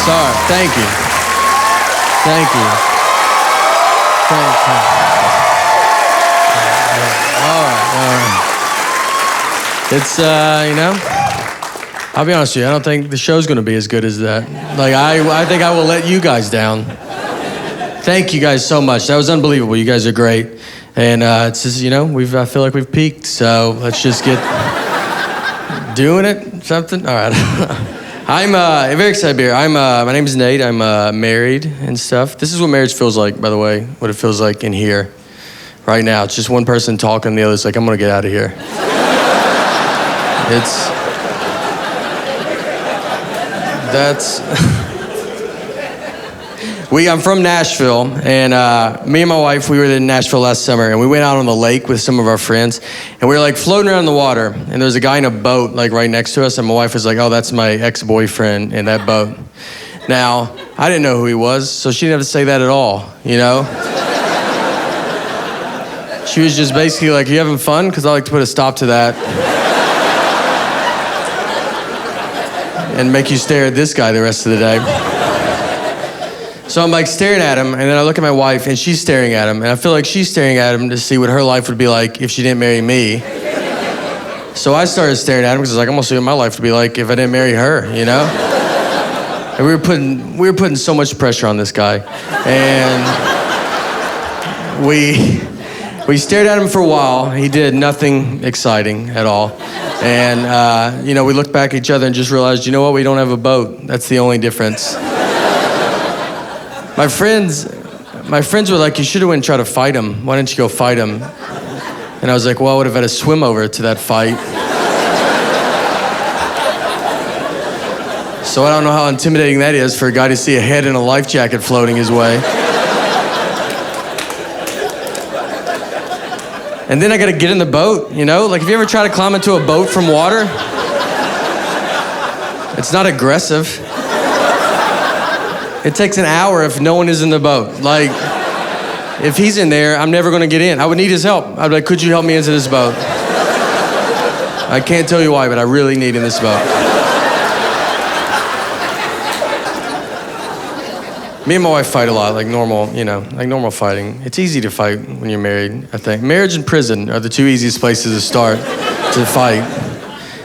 Sorry. Thank you. Thank you. Thank you. All right. It's, I'll be honest with you, I don't think the show's gonna be as good as that. Like, I think I will let you guys down. Thank you guys so much. That was unbelievable. You guys are great. And it's just, I feel like we've peaked, so let's just get doing it, something. All right. I'm very excited to be here. My name is Nate. I'm married and stuff. This is what marriage feels like, by the way, what it feels like in here right now. It's just one person talking, the other's like, I'm gonna get out of here. I'm from Nashville, and me and my wife, we were in Nashville last summer, and we went out on the lake with some of our friends, and we were like floating around the water, and there was a guy in a boat like right next to us, and my wife was like, oh, that's my ex-boyfriend in that boat. Now, I didn't know who he was, so she didn't have to say that at all, She was just basically like, you having fun? Because I like to put a stop to that. And make you stare at this guy the rest of the day. So I'm like staring at him, and then I look at my wife, and she's staring at him, and I feel like she's staring at him to see what her life would be like if she didn't marry me. So I started staring at him because I was like, I'm gonna see what my life would be like if I didn't marry her, And we were putting so much pressure on this guy, and we stared at him for a while. He did nothing exciting at all. And, we looked back at each other and just realized, you know what? We don't have a boat. That's the only difference. My friends were like, you should have went and tried to fight him. Why didn't you go fight him? And I was like, well, I would have had to swim over to that fight. So I don't know how intimidating that is for a guy to see a head in a life jacket floating his way. And then I gotta get in the boat, Like, have you ever tried to climb into a boat from water? It's not aggressive. It takes an hour if no one is in the boat. Like, if he's in there, I'm never gonna get in. I would need his help. I'd be like, could you help me into this boat? I can't tell you why, but I really need in this boat. Me and my wife fight a lot, like normal, like normal fighting. It's easy to fight when you're married, I think. Marriage and prison are the two easiest places to start to fight.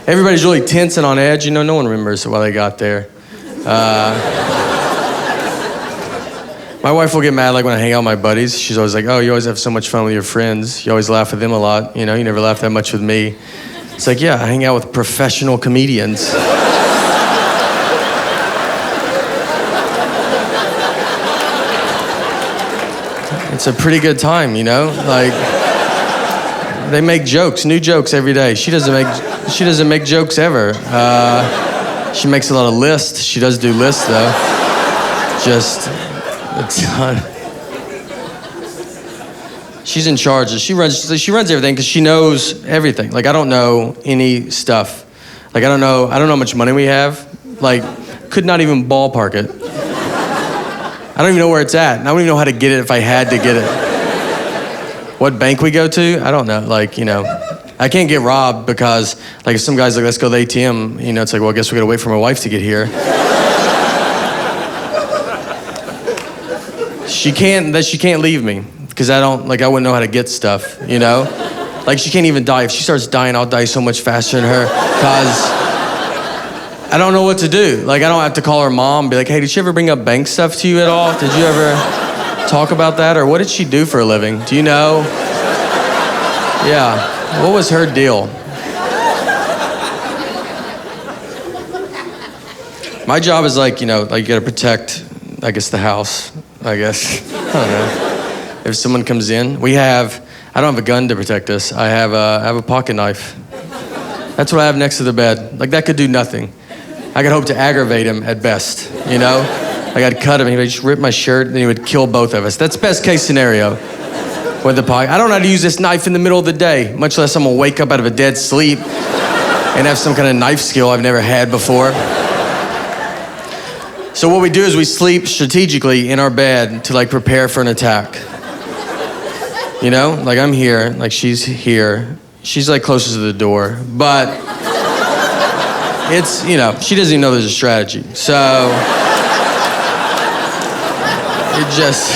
Everybody's really tense and on edge. No one remembers why they got there. My wife will get mad like when I hang out with my buddies. She's always like, oh, you always have so much fun with your friends. You always laugh with them a lot. You never laugh that much with me. It's like, yeah, I hang out with professional comedians. It's a pretty good time, Like, they make jokes, new jokes every day. She doesn't make jokes ever. She makes a lot of lists. She does do lists though. Just a ton. She's in charge. She runs everything because she knows everything. Like, I don't know any stuff. Like, I don't know how much money we have. Like, could not even ballpark it. I don't even know where it's at. And I don't even know how to get it if I had to get it. What bank we go to? I don't know. Like, I can't get robbed because, like, if some guy's like, let's go to the ATM, it's like, well, I guess we gotta wait for my wife to get here. She can't leave me because I wouldn't know how to get stuff, Like, she can't even die. If she starts dying, I'll die so much faster than her because I don't know what to do. Like, I don't have to call her mom and be like, hey, did she ever bring up bank stuff to you at all? Did you ever talk about that? Or what did she do for a living? Do you know? Yeah. What was her deal? My job is like you gotta protect, I guess, the house, I guess. I don't know. If someone comes in, I don't have a gun to protect us. I have a pocket knife. That's what I have next to the bed. Like, that could do nothing. I could hope to aggravate him at best, Like, I'd cut him, he would just rip my shirt, and then he would kill both of us. That's best case scenario with the pocket. I don't know how to use this knife in the middle of the day, much less I'm gonna wake up out of a dead sleep and have some kind of knife skill I've never had before. So what we do is we sleep strategically in our bed to, like, prepare for an attack. Like, I'm here, like, she's here. She's, like, closest to the door, but it's, she doesn't even know there's a strategy. So it just...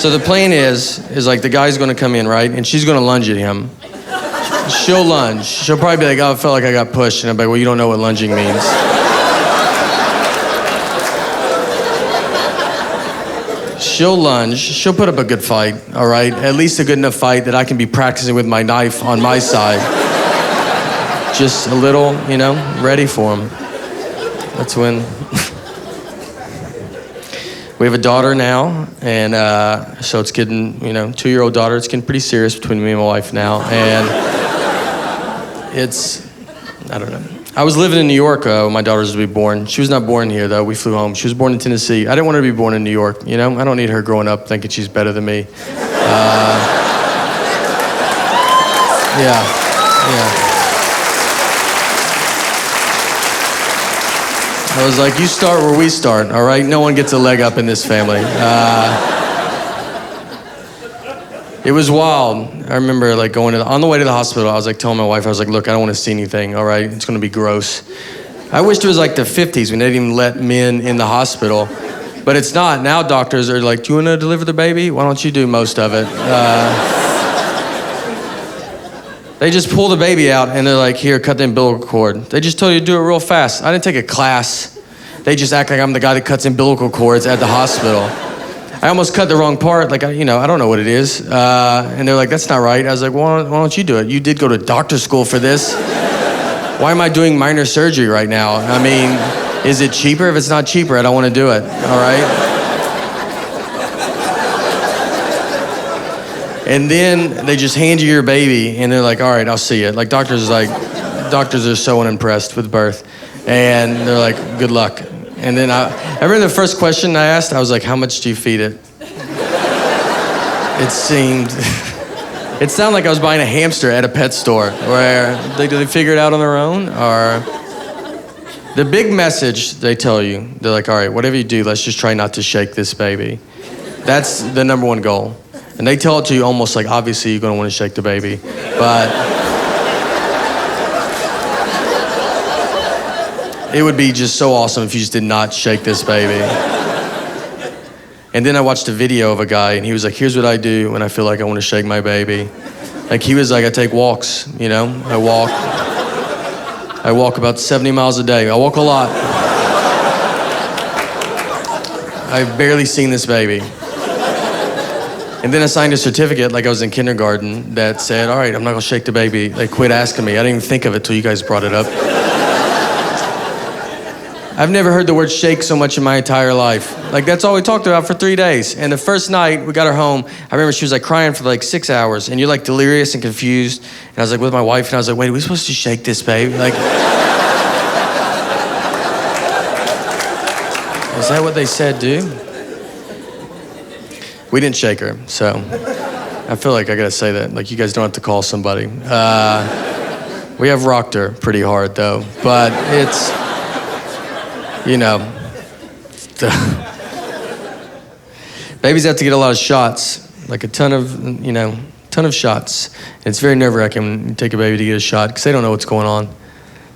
So the plan is like the guy's gonna come in, right? And she's gonna lunge at him. She'll lunge. She'll probably be like, oh, I felt like I got pushed. And I'm like, well, you don't know what lunging means. She'll lunge. She'll put up a good fight, all right? At least a good enough fight that I can be practicing with my knife on my side. Just a little, ready for him. That's when... We have a daughter now, and so it's getting, 2-year-old daughter. It's getting pretty serious between me and my wife now. And I don't know. I was living in New York when my daughter was to be born. She was not born here, though. We flew home. She was born in Tennessee. I didn't want her to be born in New York, I don't need her growing up thinking she's better than me. Yeah. I was like, you start where we start, all right? No one gets a leg up in this family. It was wild. I remember like on the way to the hospital, I was like telling my wife, I was like, look, I don't want to see anything, all right? It's going to be gross. I wished it was like the 50s when they didn't even let men in the hospital. But it's not. Now doctors are like, do you want to deliver the baby? Why don't you do most of it? They just pull the baby out and they're like, here, cut the umbilical cord. They just told you to do it real fast. I didn't take a class. They just act like I'm the guy that cuts umbilical cords at the hospital. I almost cut the wrong part. Like, I don't know what it is. And they're like, that's not right. I was like, well, why don't you do it? You did go to doctor school for this. Why am I doing minor surgery right now? I mean, is it cheaper? If it's not cheaper, I don't want to do it, all right? And then they just hand you your baby, and they're like, all right, I'll see it. Like, doctors are so unimpressed with birth. And they're like, good luck. And then I remember the first question I asked, I was like, how much do you feed it? It sounded like I was buying a hamster at a pet store, where do they figure it out on their own? Or the big message they tell you, they're like, all right, whatever you do, let's just try not to shake this baby. That's the number one goal. And they tell it to you almost like, obviously, you're going to want to shake the baby. But it would be just so awesome if you just did not shake this baby. And then I watched a video of a guy, and he was like, here's what I do when I feel like I want to shake my baby. Like, he was like, I take walks, I walk about 70 miles a day. I walk a lot. I've barely seen this baby. And then I signed a certificate like I was in kindergarten that said, all right, I'm not gonna shake the baby. Like, quit asking me. I didn't even think of it till you guys brought it up. I've never heard the word shake so much in my entire life. Like, that's all we talked about for 3 days. And the first night we got her home, I remember she was like crying for like 6 hours, and you're like delirious and confused. And I was like with my wife, and I was like, wait, are we supposed to shake this baby? Like, is that what they said, dude? We didn't shake her, so I feel like I gotta say that. Like, you guys don't have to call somebody. We have rocked her pretty hard, though. But it's, babies have to get a lot of shots, like a ton of shots. And it's very nerve-wracking when you take a baby to get a shot, because they don't know what's going on.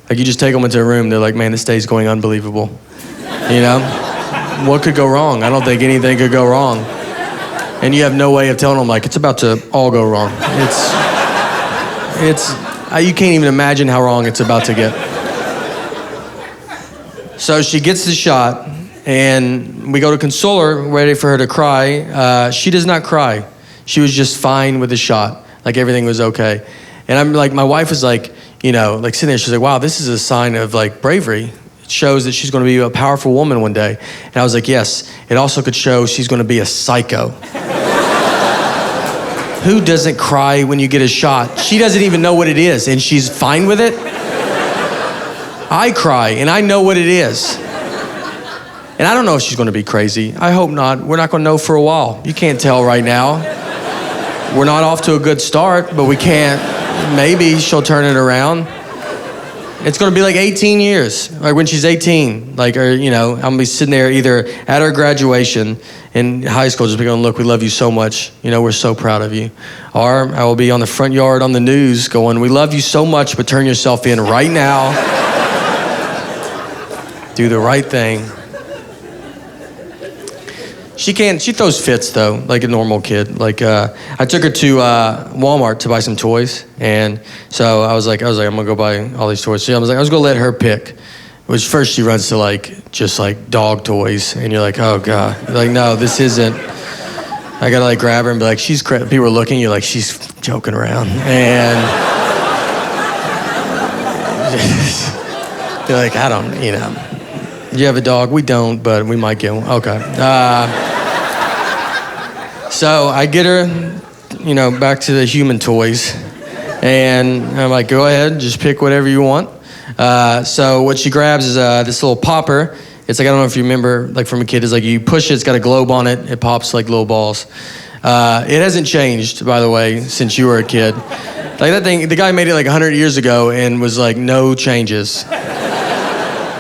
Like, you just take them into a room, they're like, man, this day's going unbelievable. What could go wrong? I don't think anything could go wrong. And you have no way of telling them, like, it's about to all go wrong. You can't even imagine how wrong it's about to get. So she gets the shot, and we go to console her, ready for her to cry. She does not cry. She was just fine with the shot. Like, everything was okay. And I'm like, my wife was like, like sitting there, she's like, wow, this is a sign of like bravery. It shows that she's going to be a powerful woman one day. And I was like, yes, it also could show she's going to be a psycho. Who doesn't cry when you get a shot? She doesn't even know what it is, and she's fine with it. I cry, and I know what it is. And I don't know if she's going to be crazy. I hope not. We're not going to know for a while. You can't tell right now. We're not off to a good start, but we can't. Maybe she'll turn it around. It's going to be like 18 years, like when she's 18, like, or, I'm going to be sitting there either at her graduation in high school, just be going, look, we love you so much. We're so proud of you. Or I will be on the front yard on the news going, we love you so much, but turn yourself in right now. Do the right thing. She can't. She throws fits though, like a normal kid. Like I took her to Walmart to buy some toys, and so I was like, I'm gonna go buy all these toys. So I was gonna let her pick. Which first she runs to like just like dog toys, and you're like, oh god, you're like no, this isn't. I gotta like grab her and be like, people are looking. You're like, she's joking around, and you're like, I don't, You have a dog? We don't, but we might get one. Okay. So I get her, back to the human toys, and I'm like, go ahead, just pick whatever you want. So what she grabs is this little popper. It's like, I don't know if you remember, like from a kid, it's like you push it, it's got a globe on it, it pops like little balls. It hasn't changed, by the way, since you were a kid. Like that thing, the guy made it like 100 years ago and was like, no changes.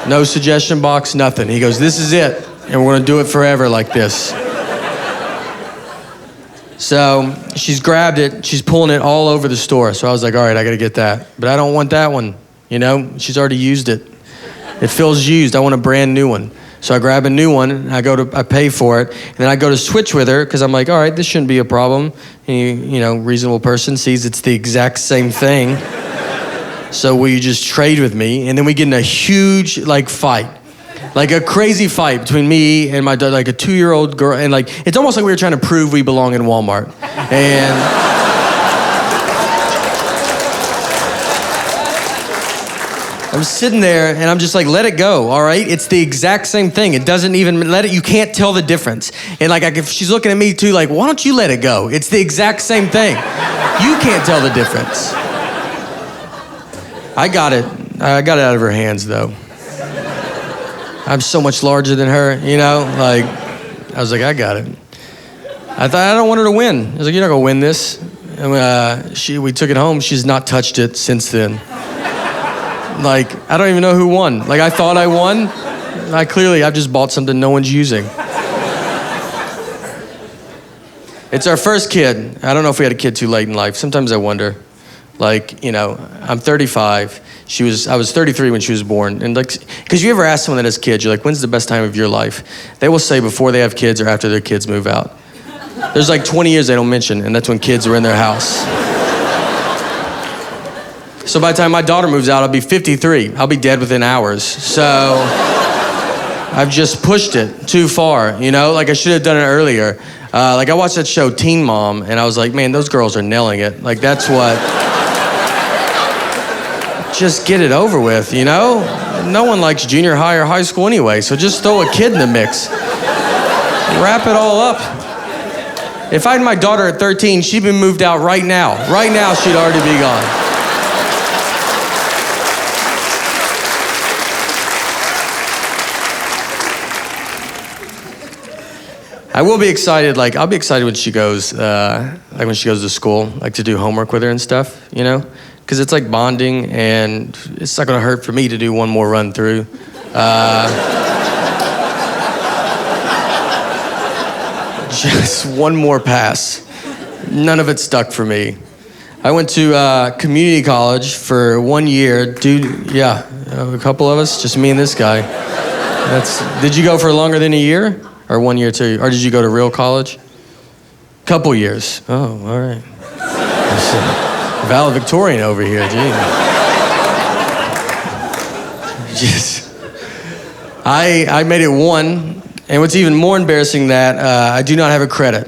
No suggestion box, nothing. He goes, this is it, and we're gonna do it forever like this. So she's grabbed it, she's pulling it all over the store. So I was like, all right, I gotta get that. But I don't want that one, She's already used it. It feels used, I want a brand new one. So I grab a new one, and I pay for it, and then I go to switch with her, because I'm like, all right, this shouldn't be a problem. And reasonable person sees it's the exact same thing. So will you just trade with me? And then we get in a huge, fight. Like a crazy fight between me and my dad, like a 2-year-old girl. And it's almost like we were trying to prove we belong in Walmart. And I'm sitting there and I'm just like, let it go, all right? It's the exact same thing. It doesn't even, you can't tell the difference. And if she's looking at me too, why don't you let it go? It's the exact same thing. You can't tell the difference. I got it out of her hands though. I'm so much larger than her, I was like, I got it. I thought, I don't want her to win. I was like, you're not gonna win this. And we took it home. She's not touched it since then. I don't even know who won. I thought I won. I've just bought something no one's using. It's our first kid. I don't know if we had a kid too late in life. Sometimes I wonder. I'm 35. I was 33 when she was born. And because you ever ask someone that has kids, you're like, when's the best time of your life? They will say before they have kids or after their kids move out. There's 20 years they don't mention, and that's when kids are in their house. So by the time my daughter moves out, I'll be 53. I'll be dead within hours. So I've just pushed it too far, I should have done it earlier. I watched that show Teen Mom, and I was like, man, those girls are nailing it. That's what... Just get it over with, No one likes junior high or high school anyway, so just throw a kid in the mix. Wrap it all up. If I had my daughter at 13, she'd been moved out right now. Right now, she'd already be gone. I will be excited, I'll be excited when she goes, when she goes to school, to do homework with her and stuff, Because it's bonding, and it's not gonna hurt for me to do one more run through. Just one more pass. None of it stuck for me. I went to community college for 1 year. Dude, yeah, a couple of us, just me and this guy. Did you go for longer than a year? Or 1 year too? Or did you go to real college? Couple years. Oh, all right. Valedictorian over here, gee. I made it 1, and what's even more embarrassing that I do not have a credit.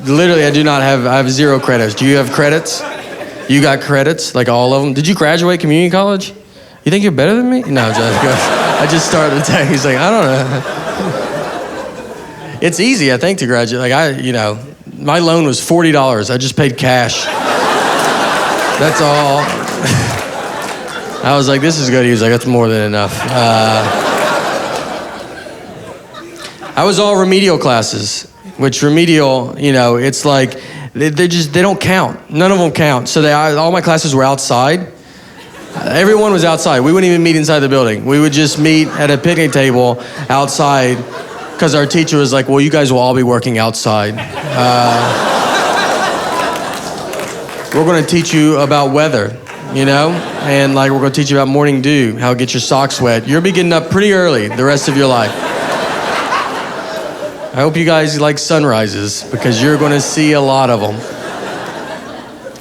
Literally, I have 0 credits. Do you have credits? You got credits, all of them? Did you graduate community college? You think you're better than me? No, I just started the day. He's like, I don't know. It's easy, I think, to graduate. My loan was $40. I just paid cash. That's all. I was like, this is good. He was like, that's more than enough. I was all remedial classes, which remedial, it's they don't count. None of them count. So all my classes were outside. Everyone was outside. We wouldn't even meet inside the building. We would just meet at a picnic table outside, because our teacher was like, well, you guys will all be working outside. We're going to teach you about weather, And we're going to teach you about morning dew, how to get your socks wet. You'll be getting up pretty early the rest of your life. I hope you guys like sunrises because you're going to see a lot of them.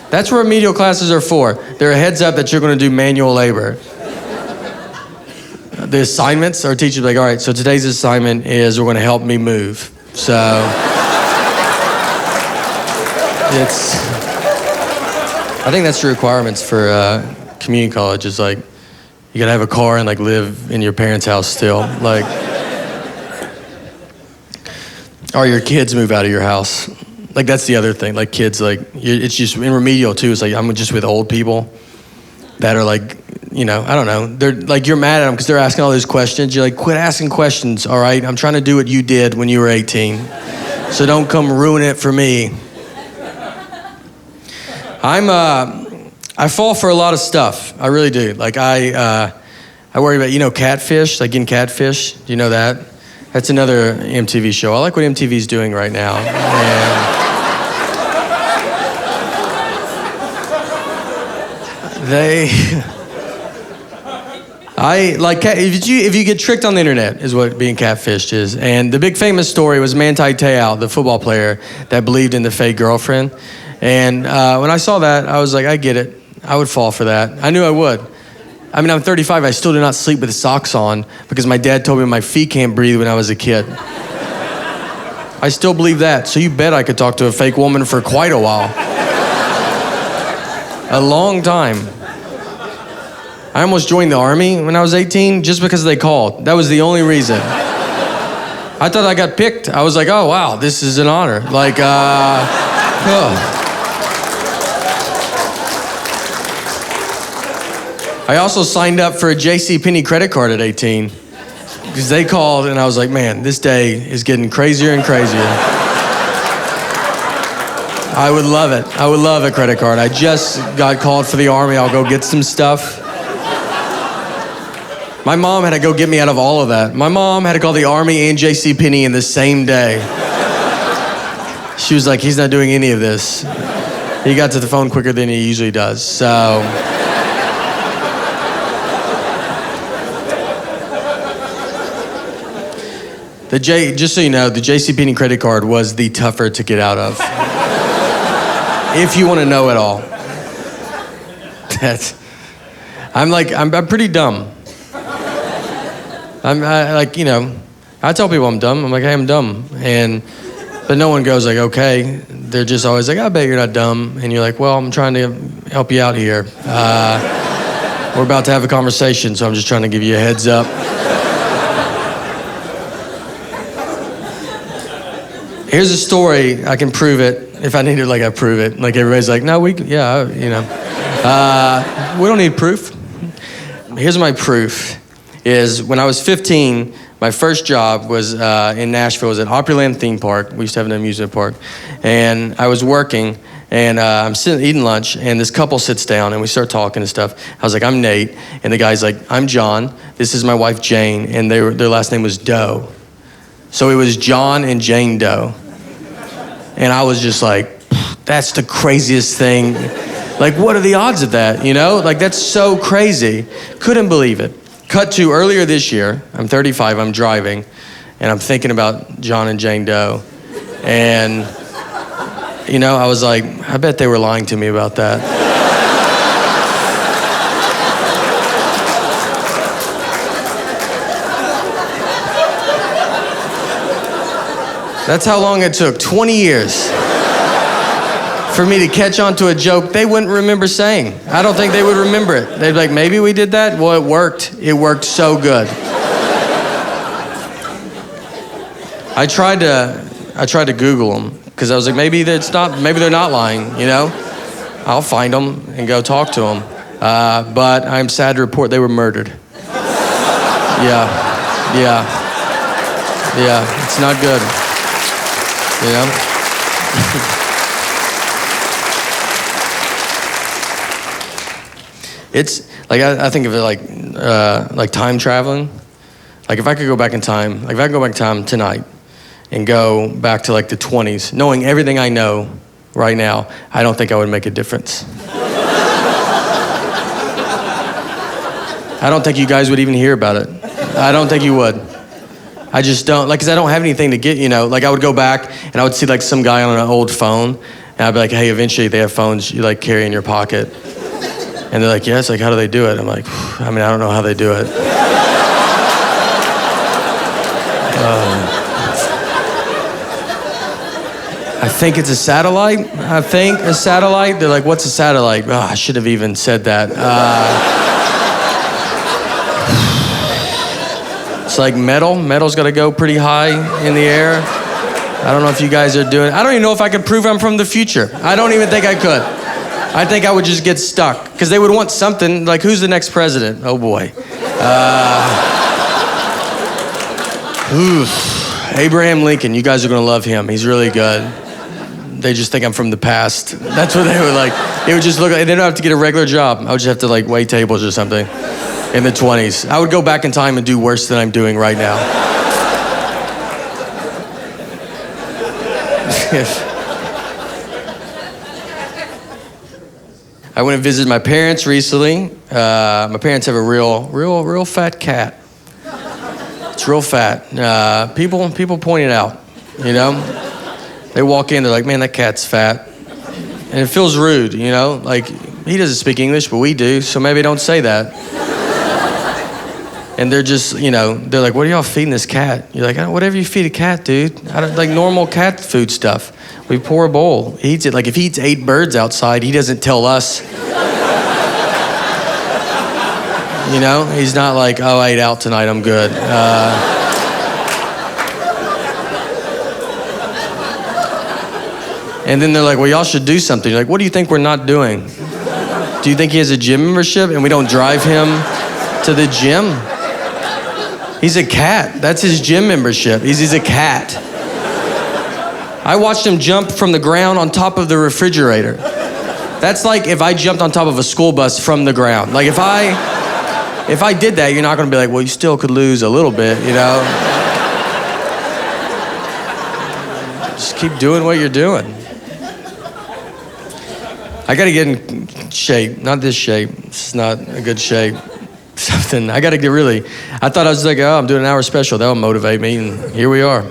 That's what remedial classes are for. They're a heads up that you're going to do manual labor. The assignments, our teachers are like, all right, so today's assignment is we're going to help me move. So I think that's the requirements for community college is like, you got to have a car and like live in your parents' house still. Like, or your kids move out of your house. Like, that's the other thing. Like, kids, like, it's just in remedial, too. It's like, I'm just with old people that are like, you know, I don't know. They're like, you're mad at them because they're asking all these questions. You're like, quit asking questions, all right? I'm trying to do what you did when you were 18. So don't come ruin it for me. I fall for a lot of stuff. I really do. Like, I worry about, you know, catfish, like getting catfish. Do you know that? That's another MTV show. I like what MTV's doing right now. And if you get tricked on the internet is what being catfished is. And the big famous story was Manti Te'o, the football player that believed in the fake girlfriend. And when I saw that, I was like, I get it. I would fall for that. I knew I would. I mean, I'm 35. I still do not sleep with socks on because my dad told me my feet can't breathe when I was a kid. I still believe that. So you bet I could talk to a fake woman for quite a while. A long time. I almost joined the Army when I was 18 just because they called. That was the only reason. I thought I got picked. I was like, oh, wow, this is an honor. Like, oh. I also signed up for a JCPenney credit card at 18 because they called and I was like, man, this day is getting crazier and crazier. I would love it. I would love a credit card. I just got called for the Army. I'll go get some stuff. My mom had to go get me out of all of that. My mom had to call the Army and JCPenney in the same day. She was like, he's not doing any of this. He got to the phone quicker than he usually does, so. Just so you know, the JCPenney credit card was the tougher to get out of. If you want to know it all. I'm pretty dumb. I tell people I'm dumb. I'm like, hey, I'm dumb. But no one goes like, okay. They're just always like, I bet you're not dumb. And you're like, well, I'm trying to help you out here. We're about to have a conversation, so I'm just trying to give you a heads up. Here's a story. I can prove it. If I need it, like, I prove it. Like, everybody's like, no, we don't need proof. Here's my proof. Is when I was 15, my first job was in Nashville. It was at Opryland Theme Park. We used to have an amusement park. And I was working, and I'm sitting eating lunch, and this couple sits down, and we start talking and stuff. I was like, I'm Nate. And the guy's like, I'm John. This is my wife, Jane. And their last name was Doe. So it was John and Jane Doe. And I was just like, that's the craziest thing. Like, what are the odds of that, you know? Like, that's so crazy. Couldn't believe it. Cut to earlier this year. I'm 35, I'm driving, and I'm thinking about John and Jane Doe. And, you know, I was like, I bet they were lying to me about that. That's how long it took, 20 years, for me to catch on to a joke they wouldn't remember saying. I don't think they would remember it. They'd be like, maybe we did that? Well, it worked. It worked so good. I tried to Google them, because I was like, maybe they're not lying, you know? I'll find them and go talk to them. But I'm sad to report they were murdered. Yeah, it's not good. You know? It's like I think of it like time traveling. Like if I could go back in time, like if I could go back in time tonight and go back to like the 20s, knowing everything I know right now, I don't think I would make a difference. I don't think you guys would even hear about it. I don't think you would. I just don't, like, because I don't have anything to get, like I would go back and I would see like some guy on an old phone and I'd be like, hey, eventually they have phones you like carry in your pocket. And they're like, yes, like how do they do it? I'm like, I don't know how they do it. I think it's a satellite. They're like, what's a satellite? Oh, I should have even said that. It's like metal. Metal's got to go pretty high in the air. I don't know if you guys are doing it. I don't even know if I could prove I'm from the future. I don't even think I could. I think I would just get stuck because they would want something like, who's the next president? Oh boy. Abraham Lincoln. You guys are going to love him. He's really good. They just think I'm from the past. That's what they would like. It would just look like, they don't have to get a regular job. I would just have to like wait tables or something in the 20s. I would go back in time and do worse than I'm doing right now. I went and visited my parents recently. My parents have a real fat cat. It's real fat. People point it out, They walk in, they're like, man, that cat's fat. And it feels rude, Like, he doesn't speak English, but we do, so maybe don't say that. And they're just, they're like, what are y'all feeding this cat? You're like, whatever you feed a cat, dude. I don't, like normal cat food stuff. We pour a bowl. He eats it. Like, if he eats 8 birds outside, he doesn't tell us. He's not like, oh, I ate out tonight, I'm good. And then they're like, well, y'all should do something. You're like, what do you think we're not doing? Do you think he has a gym membership and we don't drive him to the gym? He's a cat. That's his gym membership. He's a cat. I watched him jump from the ground on top of the refrigerator. That's like if I jumped on top of a school bus from the ground. Like if I did that, you're not gonna be like, well, you still could lose a little bit, Just keep doing what you're doing. I gotta get in shape, not this shape. It's not a good shape. Something, I gotta get really, I thought I was like, oh, I'm doing an hour special. That'll motivate me, and here we are.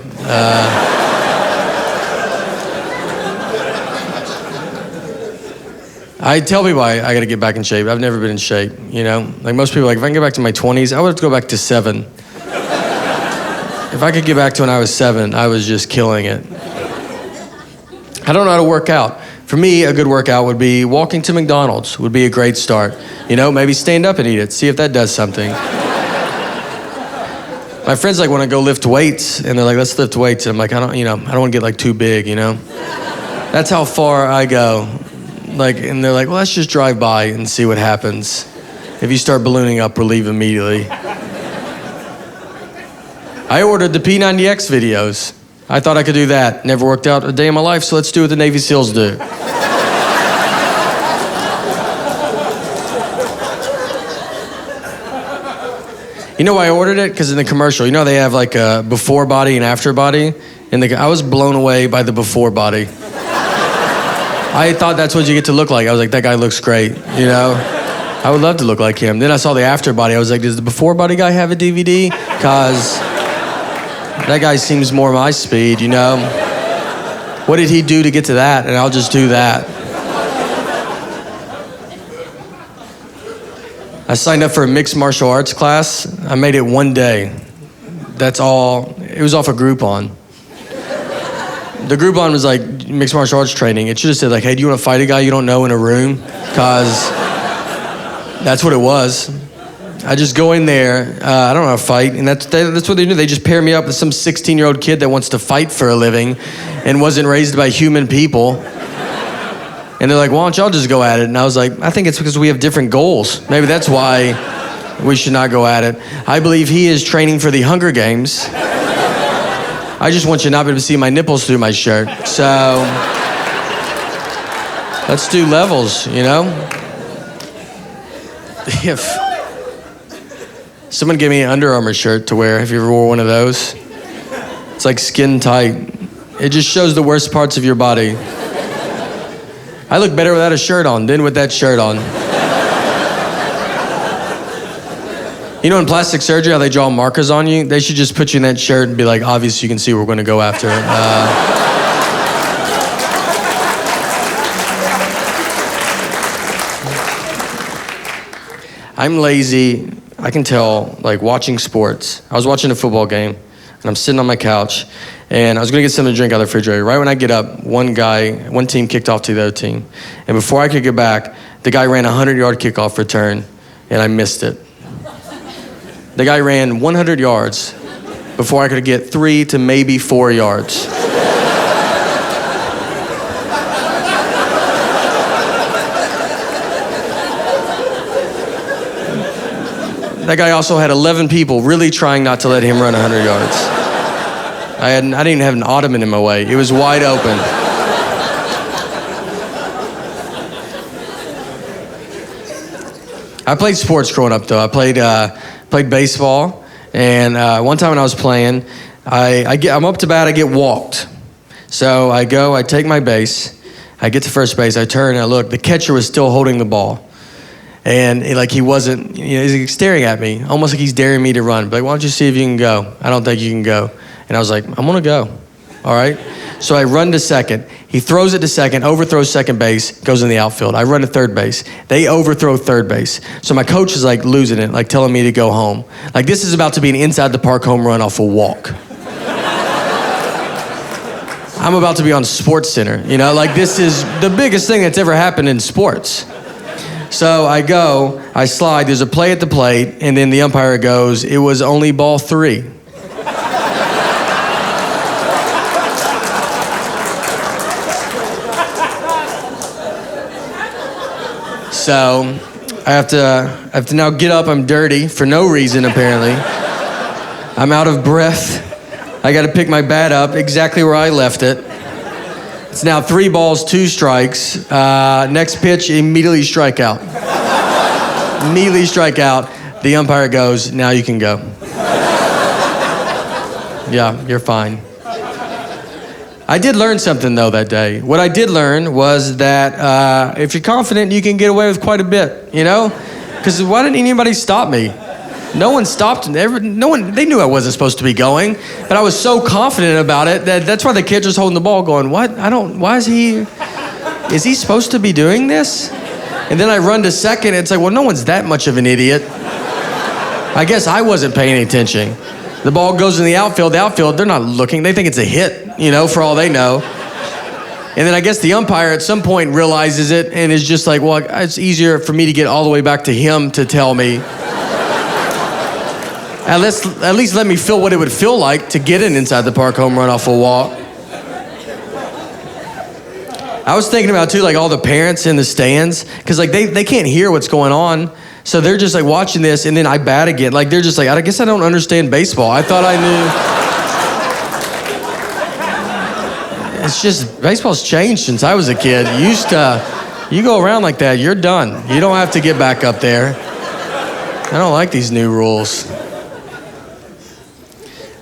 I tell people I gotta get back in shape. I've never been in shape, Like most people, like if I can get back to my 20s, I would have to go back to 7. If I could get back to when I was 7, I was just killing it. I don't know how to work out. For me, a good workout would be walking to McDonald's would be a great start. Maybe stand up and eat it, see if that does something. My friends like want to go lift weights, and they're like, let's lift weights. And I'm like, I don't want to get like too big, That's how far I go. Like, and they're like, well, let's just drive by and see what happens. If you start ballooning up, we'll leave immediately. I ordered the P90X videos. I thought I could do that. Never worked out a day in my life, so let's do what the Navy SEALs do. You know why I ordered it? Because in the commercial, they have like a before body and after body. And I was blown away by the before body. I thought that's what you get to look like. I was like, that guy looks great, I would love to look like him. Then I saw the after body. I was like, does the before body guy have a DVD? Because that guy seems more my speed, What did he do to get to that? And I'll just do that. I signed up for a mixed martial arts class. I made it one day. That's all. It was off of Groupon. The Groupon was like mixed martial arts training. It should have said like, hey, do you want to fight a guy you don't know in a room? Because that's what it was. I just go in there, I don't know how to fight, and that's what they do. They just pair me up with some 16-year-old kid that wants to fight for a living and wasn't raised by human people. And they're like, why don't y'all just go at it? And I was like, I think it's because we have different goals. Maybe that's why we should not go at it. I believe he is training for the Hunger Games. I just want you not to be able to see my nipples through my shirt. So let's do levels, If someone gave me an Under Armour shirt to wear. Have you ever wore one of those? It's like skin tight. It just shows the worst parts of your body. I look better without a shirt on than with that shirt on. You know, in plastic surgery, how they draw markers on you? They should just put you in that shirt and be like, obviously you can see we're going to go after it. I'm lazy. I can tell, like watching sports. I was watching a football game, and I'm sitting on my couch, and I was going to get something to drink out of the refrigerator. Right when I get up, one team kicked off to the other team. And before I could get back, the guy ran a 100-yard kickoff return, and I missed it. The guy ran 100 yards before I could get 3 to maybe 4 yards. That guy also had 11 people really trying not to let him run 100 yards. I didn't even have an ottoman in my way. It was wide open. I played sports growing up, though. I played baseball, and one time when I was playing, I'm up to bat, I get walked. So I go, I take my base, I get to first base, I turn and I look, the catcher was still holding the ball. And he wasn't, he's staring at me, almost like he's daring me to run. But why don't you see if you can go? I don't think you can go. And I was like, I'm gonna go, all right? So I run to second. He throws it to second, overthrows second base, goes in the outfield. I run to third base. They overthrow third base. So my coach is like losing it, like telling me to go home. Like this is about to be an inside the park home run off a walk. I'm about to be on Sports Center, like this is the biggest thing that's ever happened in sports. So I go, I slide, there's a play at the plate, and then the umpire goes, it was only ball 3. So I have to now get up. I'm dirty for no reason, apparently. I'm out of breath. I got to pick my bat up exactly where I left it. It's now 3 balls, 2 strikes. Next pitch, immediately strike out. Immediately strike out. The umpire goes, now you can go. Yeah, you're fine. I did learn something, though, that day. What I did learn was that if you're confident, you can get away with quite a bit, Because why didn't anybody stop me? No one stopped. They knew I wasn't supposed to be going, but I was so confident about it that's why the kid was holding the ball going, what? Why is he supposed to be doing this? And then I run to second, and it's like, well, no one's that much of an idiot. I guess I wasn't paying attention. The ball goes in the outfield, they're not looking. They think it's a hit, for all they know. And then I guess the umpire at some point realizes it and is just like, well, it's easier for me to get all the way back to him to tell me. At least let me feel what it would feel like to get an inside the park home run off a walk. I was thinking about, too, all the parents in the stands, because, they can't hear what's going on. So they're just watching this, and then I bat again. They're just I guess I don't understand baseball. I thought I knew. It's just, baseball's changed since I was a kid. You go around like that, you're done. You don't have to get back up there. I don't like these new rules.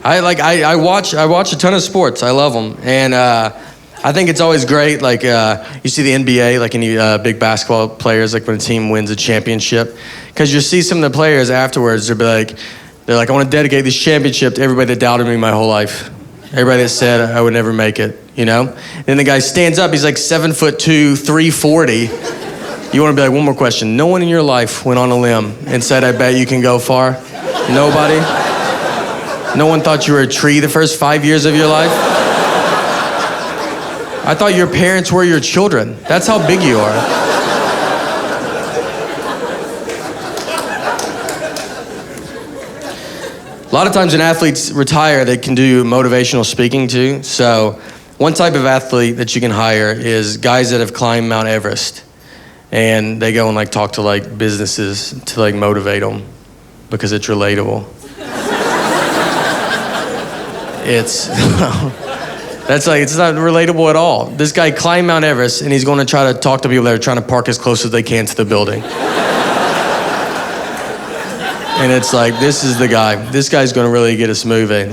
I watch a ton of sports. I love them. And I think it's always great, you see the NBA, any big basketball players, when a team wins a championship, because you see some of the players afterwards, they're like, I want to dedicate this championship to everybody that doubted me my whole life, everybody that said I would never make it, And then the guy stands up, he's 7'2", 340. You want to be one more question. No one in your life went on a limb and said, I bet you can go far? Nobody? No one thought you were a tree the first 5 years of your life? I thought your parents were your children. That's how big you are. A lot of times when athletes retire, they can do motivational speaking too. So one type of athlete that you can hire is guys that have climbed Mount Everest. And they go and talk to businesses to motivate them because it's relatable. It's it's not relatable at all. This guy climbed Mount Everest, and he's going to try to talk to people that are trying to park as close as they can to the building. And it's this is the guy. This guy's going to really get us moving.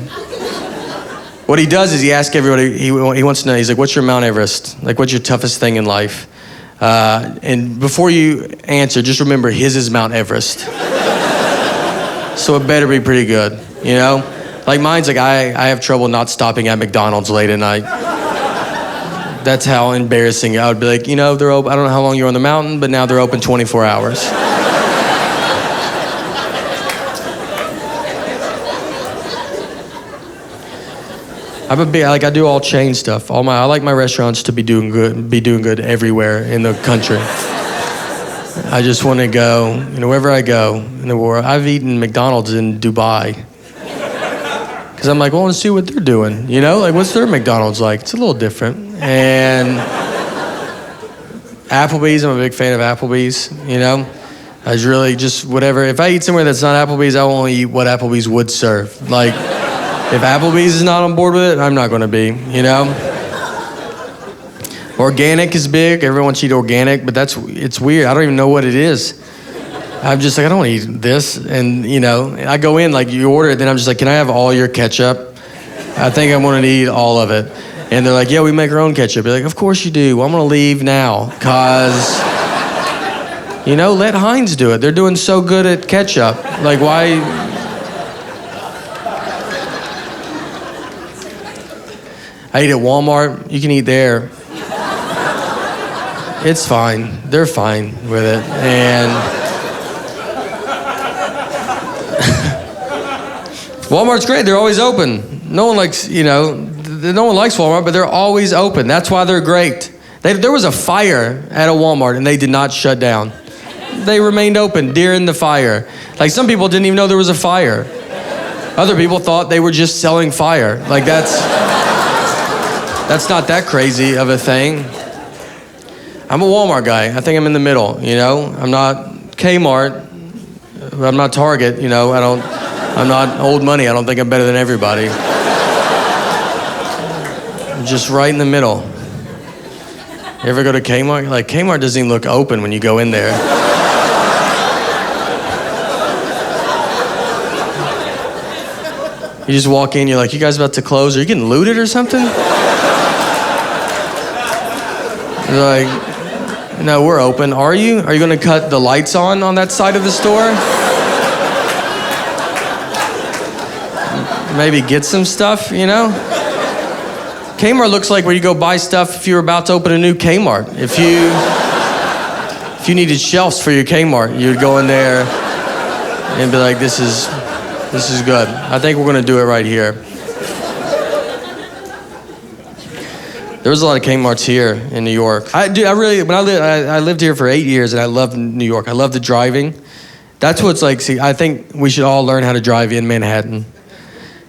What he does is he asks everybody, he wants to know, he's what's your Mount Everest? What's your toughest thing in life? And before you answer, just remember, his is Mount Everest. So it better be pretty good, you know? Like mine's like, I have trouble not stopping at McDonald's late at night. That's how embarrassing. I would be like, you know, they're open, I don't know how long you're on the mountain, but now they're open 24 hours. I'm a big, like I do all chain stuff. I like my restaurants to be doing good everywhere in the country. I just want to go, you know, wherever I go in the world. I've eaten McDonald's in Dubai. Because I'm like, well, I want to see what they're doing, you know? Like, what's their McDonald's like? It's a little different. And Applebee's, I'm a big fan of Applebee's, you know? I was really just whatever. If I eat somewhere that's not Applebee's, I will only eat what Applebee's would serve. Like, if Applebee's is not on board with it, I'm not going to be, you know? Organic is big. Everyone wants to eat organic, but it's weird. I don't even know what it is. I'm just like, I don't want to eat this. And, you know, I go in, like, you order it, then I'm just like, can I have all your ketchup? I think I want to eat all of it. And they're like, yeah, we make our own ketchup. You're like, of course you do. Well, I'm going to leave now, because, you know, let Heinz do it. They're doing so good at ketchup. Like, why... I eat at Walmart. You can eat there. It's fine. They're fine with it. And Walmart's great. They're always open. No one likes, you know, no one likes Walmart, but they're always open. That's why they're great. There was a fire at a Walmart, and they did not shut down. They remained open during the fire. Like, some people didn't even know there was a fire. Other people thought they were just selling fire. Like, that's not that crazy of a thing. I'm a Walmart guy. I think I'm in the middle, you know? I'm not Kmart. I'm not Target, you know? I'm not old money. I don't think I'm better than everybody. I'm just right in the middle. You ever go to Kmart? Like, Kmart doesn't even look open when you go in there. You just walk in, you're like, you guys about to close? Are you getting looted or something? They're like, no, we're open. Are you? Are you going to cut the lights on that side of the store? Maybe get some stuff, you know? Kmart looks like where you go buy stuff if you're about to open a new Kmart. If you needed shelves for your Kmart, you'd go in there and be like, this is good. I think we're going to do it right here. There was a lot of Kmart's here in New York. I lived here for 8 years, and I loved New York. I loved the driving. That's what's like, see, I think we should all learn how to drive in Manhattan.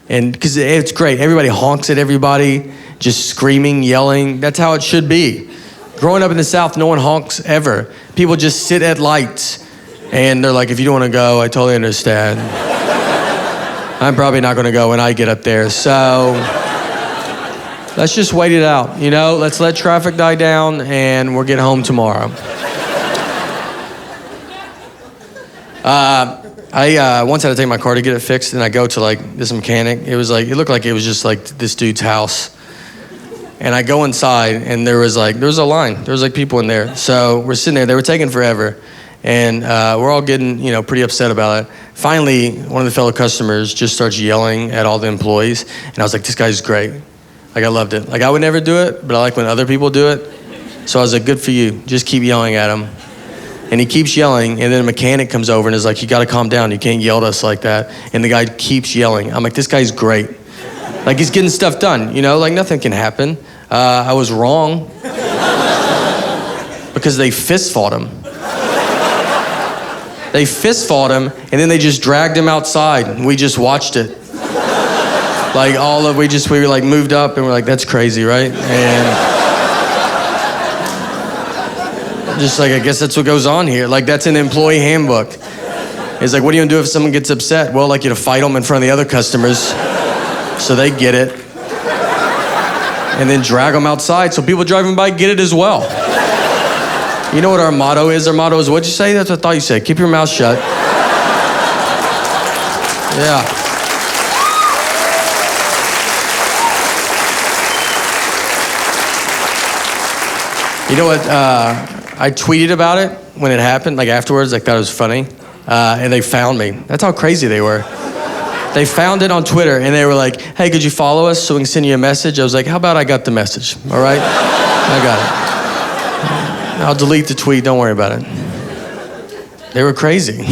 And because it's great. Everybody honks at everybody, just screaming, yelling. That's how it should be. Growing up in the South, no one honks ever. People just sit at lights, and they're like, if you don't want to go, I totally understand. I'm probably not going to go when I get up there, so... let's just wait it out, you know? Let's let traffic die down, and we'll get home tomorrow. I once had to take my car to get it fixed, and I go to, like, this mechanic. It looked like it was just, like, this dude's house. And I go inside, and there was a line. There was, like, people in there. So we're sitting there. They were taking forever. And we're all getting, you know, pretty upset about it. Finally, one of the fellow customers just starts yelling at all the employees. And I was like, this guy's great. Like, I loved it. Like, I would never do it, but I like when other people do it. So I was like, good for you. Just keep yelling at him. And he keeps yelling, and then a mechanic comes over and is like, you got to calm down. You can't yell at us like that. And the guy keeps yelling. I'm like, this guy's great. Like, he's getting stuff done, you know? Like, nothing can happen. I was wrong. Because they fist fought him. They fist fought him, and then they just dragged him outside, and we just watched it. Like, we were like moved up, and we're like, that's crazy, right? And just like, I guess that's what goes on here. Like, that's an employee handbook. It's like, what are you gonna do if someone gets upset? Well, like, you to fight them in front of the other customers so they get it. And then drag them outside so people driving by get it as well. You know what our motto is? Our motto is, what'd you say? That's what I thought you said. Keep your mouth shut. Yeah. You know what? I tweeted about it when it happened, like afterwards. I thought it was funny. and they found me. That's how crazy they were. They found it on Twitter, and they were like, hey, could you follow us so we can send you a message? I was like, how about I got the message, all right? I got it. I'll delete the tweet, don't worry about it. They were crazy.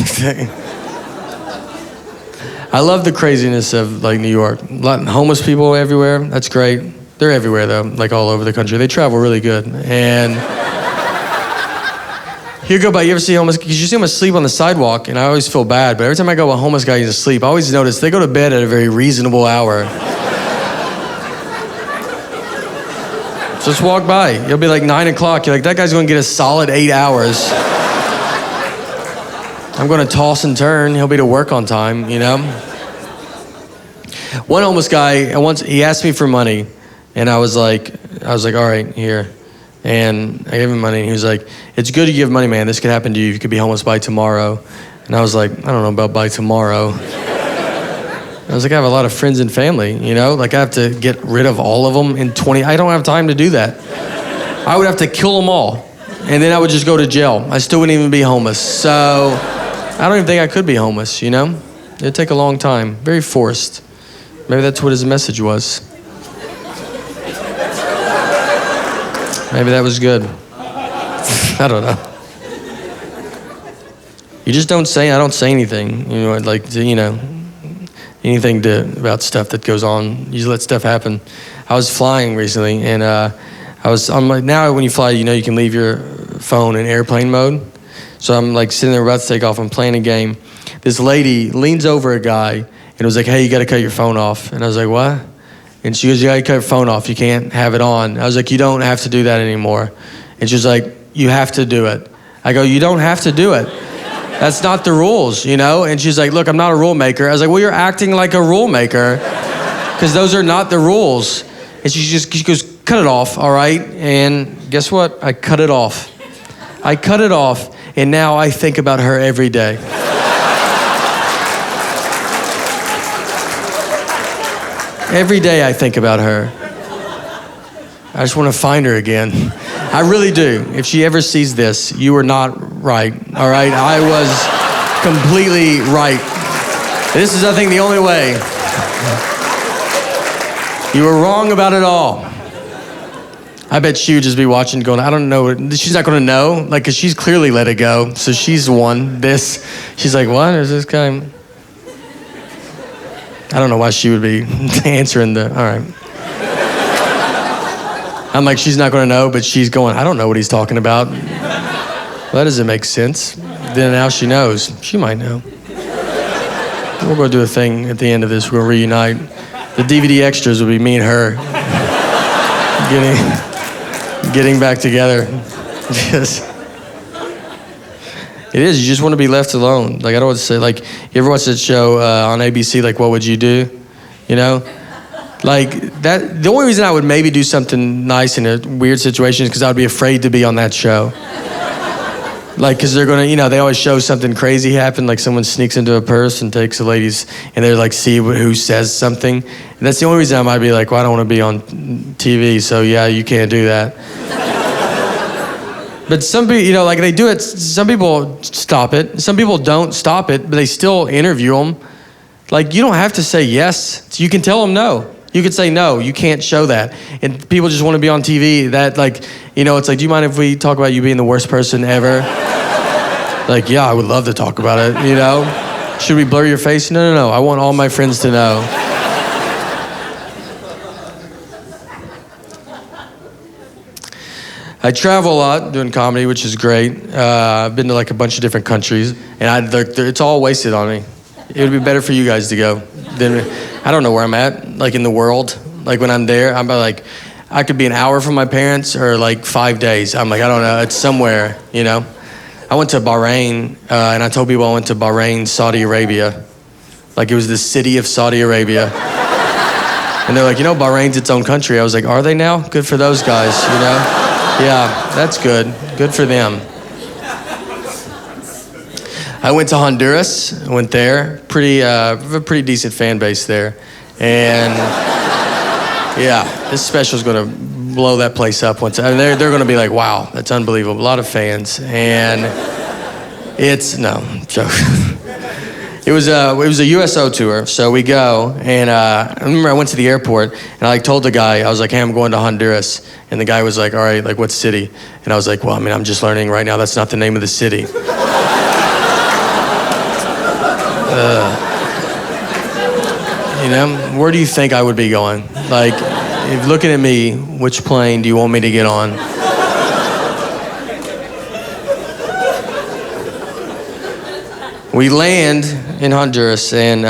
I love the craziness of like New York. A lot of homeless people everywhere, that's great. They're everywhere though, like all over the country. They travel really good. And you go by, you ever see homeless, because you see them asleep on the sidewalk, and I always feel bad, but every time I go, a homeless guy is asleep, I always notice they go to bed at a very reasonable hour. Just walk by, you'll be like 9 o'clock, you're like, that guy's gonna get a solid 8 hours. I'm gonna toss and turn, he'll be to work on time, you know? One homeless guy, once he asked me for money, and I was like, all right, here. And I gave him money, and he was like, it's good you give money, man. This could happen to you. You could be homeless by tomorrow. And I was like, I don't know about by tomorrow. I was like, I have a lot of friends and family, you know? Like, I have to get rid of all of them in 20... I don't have time to do that. I would have to kill them all, and then I would just go to jail. I still wouldn't even be homeless. So I don't even think I could be homeless, you know? It'd take a long time. Very forced. Maybe that's what his message was. Maybe that was good. I don't know. You just don't say, I don't say anything. You know, like, you know, anything about stuff that goes on. You just let stuff happen. I was flying recently, and I'm like, now when you fly, you know you can leave your phone in airplane mode. So I'm like sitting there about to take off, I'm playing a game. This lady leans over a guy and was like, hey, you gotta cut your phone off. And I was like, what? And she goes, you gotta cut your phone off, you can't have it on. I was like, you don't have to do that anymore. And she was like, you have to do it. I go, you don't have to do it. That's not the rules, you know? And she's like, look, I'm not a rule maker. I was like, well, you're acting like a rule maker, because those are not the rules. And she goes, cut it off, all right? And guess what? I cut it off. I cut it off, and now I think about her every day. Every day I think about her. I just want to find her again. I really do. If she ever sees this, you were not right, all right? I was completely right. This is, I think, the only way. You were wrong about it all. I bet she would just be watching going, I don't know. She's not going to know, like, because she's clearly let it go. So she's won this. She's like, what is this guy? I don't know why she would be answering the, all right. I'm like, she's not gonna know, but she's going, I don't know what he's talking about. Well, that doesn't make sense. Then now she knows. She might know. We're gonna do a thing at the end of this. We're gonna reunite. The DVD extras will be me and her getting back together. It is, you just want to be left alone. Like, I don't want to say, like, you ever watch that show on ABC, like, What Would You Do? You know? Like, that, the only reason I would maybe do something nice in a weird situation is because I would be afraid to be on that show. Like, because they're going to, you know, they always show something crazy happen, like someone sneaks into a purse and takes a lady's, and they're like, see who says something. And that's the only reason I might be like, well, I don't want to be on TV, so yeah, you can't do that. But some people, you know, like they do it, some people stop it. Some people don't stop it, but they still interview them. Like, you don't have to say yes. You can tell them no. You could say, no, you can't show that. And people just want to be on TV. That, like, you know, it's like, do you mind if we talk about you being the worst person ever? Like, yeah, I would love to talk about it, you know? Should we blur your face? No. I want all my friends to know. I travel a lot doing comedy, which is great. I've been to like a bunch of different countries, and it's all wasted on me. It would be better for you guys to go. I don't know where I'm at, like in the world. Like when I'm there, I'm like, I could be an hour from my parents or like 5 days. I'm like, I don't know, it's somewhere, you know? I went to Bahrain, and I told people I went to Bahrain, Saudi Arabia. Like it was the city of Saudi Arabia. And they're like, you know, Bahrain's its own country. I was like, are they now? Good for those guys, you know? Yeah, that's good. Good for them. I went to Honduras. I went there. A pretty decent fan base there. And yeah, this special is going to blow that place up once. I mean, they're going to be like, wow, that's unbelievable. A lot of fans. And No, joke. It was a USO tour, so we go, and I remember I went to the airport, and I told the guy, I was like, hey, I'm going to Honduras, and the guy was like, all right, like, what city? And I was like, well, I mean, I'm just learning right now, that's not the name of the city. You know, where do you think I would be going? Like, if looking at me, which plane do you want me to get on? We land in Honduras, and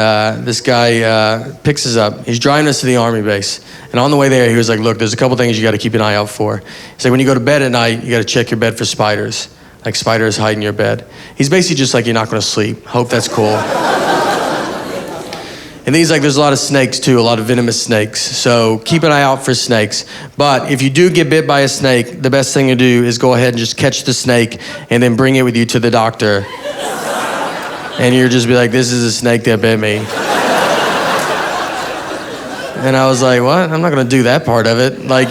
this guy picks us up. He's driving us to the Army base. And on the way there, he was like, look, there's a couple things you got to keep an eye out for. He's like, when you go to bed at night, you got to check your bed for spiders. Like spiders hide in your bed. He's basically just like, you're not going to sleep. Hope that's cool. And then he's like, there's a lot of snakes too, a lot of venomous snakes. So keep an eye out for snakes. But if you do get bit by a snake, the best thing to do is go ahead and just catch the snake and then bring it with you to the doctor. And you'll just be like, this is a snake that bit me. And I was like, what? I'm not gonna do that part of it. Like,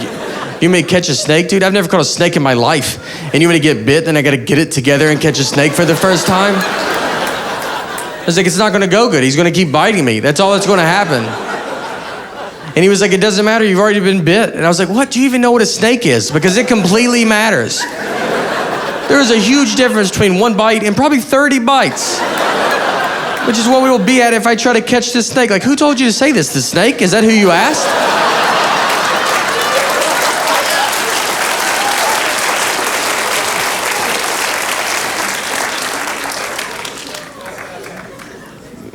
you may catch a snake, dude? I've never caught a snake in my life. And you want to get bit, then I gotta get it together and catch a snake for the first time? I was like, it's not gonna go good. He's gonna keep biting me. That's all that's gonna happen. And he was like, it doesn't matter, you've already been bit. And I was like, what? Do you even know what a snake is? Because it completely matters. There is a huge difference between one bite and probably 30 bites. Which is what we will be at if I try to catch this snake. Like, who told you to say this? The snake? Is that who you asked?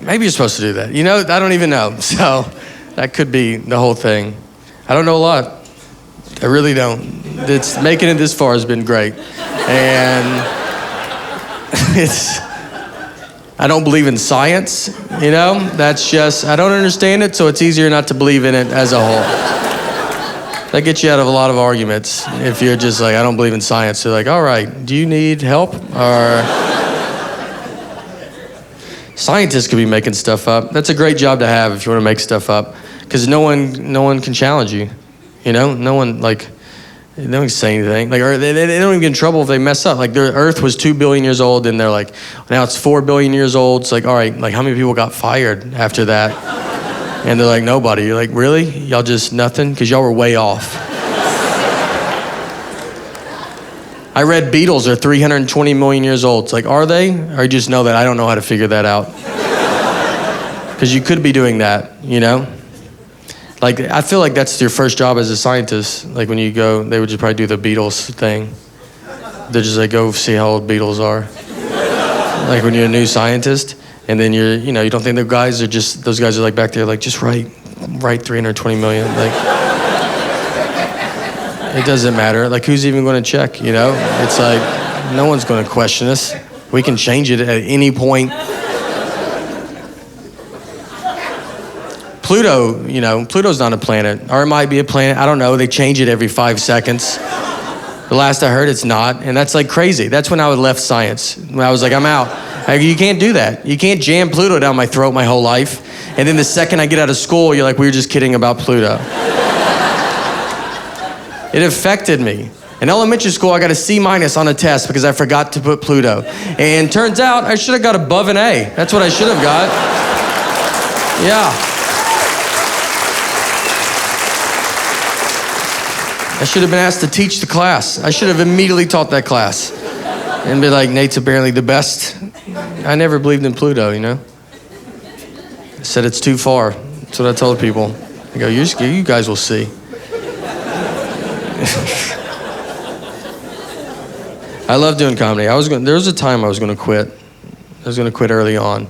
Maybe you're supposed to do that. You know, I don't even know. So that could be the whole thing. I don't know a lot. I really don't. Making it this far has been great. And I don't believe in science, you know? That's just, I don't understand it, so it's easier not to believe in it as a whole. That gets you out of a lot of arguments. If you're just like, I don't believe in science, they're like, all right, do you need help? Or scientists could be making stuff up. That's a great job to have if you want to make stuff up, because no one can challenge you, you know? No one can say anything. Like, or they don't even get in trouble if they mess up. Like, the Earth was 2 billion years old, and they're like, now it's 4 billion years old. It's like, all right, like, how many people got fired after that? And they're like, nobody. You're like, really? Y'all just nothing? Because y'all were way off. I read beetles are 320 million years old. It's like, are they? Or you just know that I don't know how to figure that out. Because you could be doing that, you know? Like, I feel like that's your first job as a scientist. Like, when you go, they would just probably do the beetles thing. They're just like, go see how old beetles are. Like, when you're a new scientist, and then you don't think those guys are like back there, like, just write 320 million. Like, it doesn't matter. Like, who's even going to check, you know? It's like, no one's going to question us. We can change it at any point. Pluto, you know, Pluto's not a planet. Or it might be a planet. I don't know. They change it every 5 seconds. The last I heard, it's not. And that's like crazy. That's when I left science. When I was like, I'm out. Like, you can't do that. You can't jam Pluto down my throat my whole life. And then the second I get out of school, you're like, we were just kidding about Pluto. It affected me. In elementary school, I got a C- on a test because I forgot to put Pluto. And turns out I should have got above an A. That's what I should have got. Yeah. I should have been asked to teach the class. I should have immediately taught that class. And be like, Nate's apparently the best. I never believed in Pluto, you know? I said it's too far. That's what I told people. I go, you guys will see. I love doing comedy. There was a time I was going to quit. I was going to quit early on.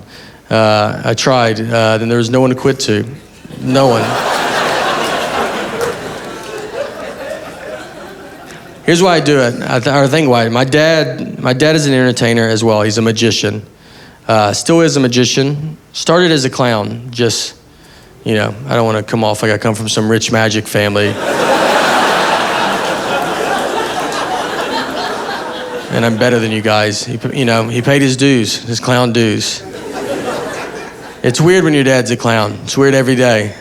I tried, then there was no one to quit to. No one. Here's why I do it. I think why. My dad is an entertainer as well. He's a magician. Still is a magician. Started as a clown. Just, you know, I don't want to come off like I come from some rich magic family. And I'm better than you guys. He paid his dues, his clown dues. It's weird when your dad's a clown. It's weird every day.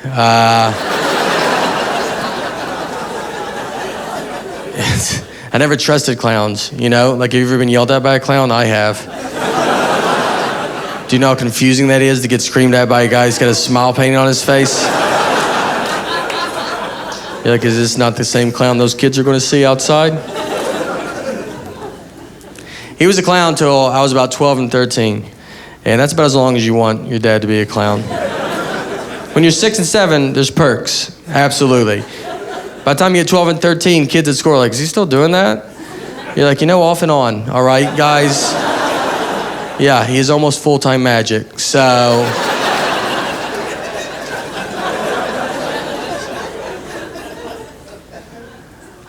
I never trusted clowns, you know? Like, have you ever been yelled at by a clown? I have. Do you know how confusing that is to get screamed at by a guy who's got a smile painted on his face? You're like, is this not the same clown those kids are going to see outside? He was a clown till I was about 12 and 13. And that's about as long as you want your dad to be a clown. When you're 6 and 7, there's perks. Absolutely. By the time you get 12 and 13, kids at school are like, is he still doing that? You're like, you know, off and on. All right, guys. Yeah, he is almost full-time magic. So...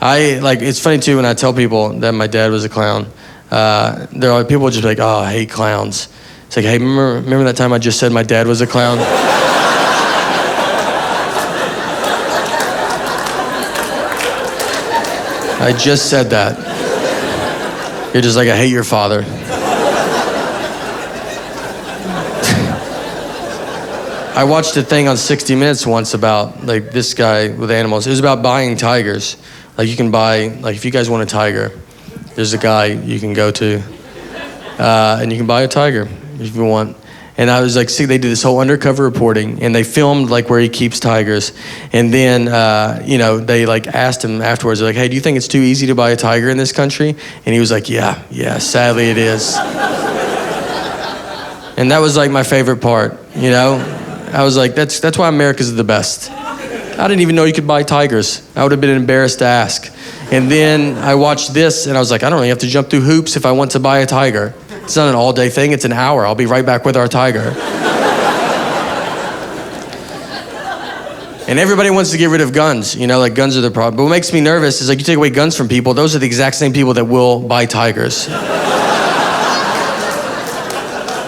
it's funny too when I tell people that my dad was a clown. There are people just be like, oh, I hate clowns. It's like, hey, remember that time I just said my dad was a clown? I just said that. You're just like, I hate your father. I watched a thing on 60 Minutes once about like this guy with animals. It was about buying tigers. Like you can buy, like if you guys want a tiger, there's a guy you can go to, and you can buy a tiger if you want. And I was like, see, they do this whole undercover reporting, and they filmed like where he keeps tigers. And then, they like asked him afterwards, they're like, hey, do you think it's too easy to buy a tiger in this country? And he was like, yeah, sadly it is. And that was like my favorite part, you know? I was like, that's why America's the best. I didn't even know you could buy tigers. I would have been embarrassed to ask. And then I watched this, and I was like, I don't really have to jump through hoops if I want to buy a tiger. It's not an all-day thing, it's an hour. I'll be right back with our tiger. And everybody wants to get rid of guns. You know, like guns are the problem. But what makes me nervous is like you take away guns from people, those are the exact same people that will buy tigers.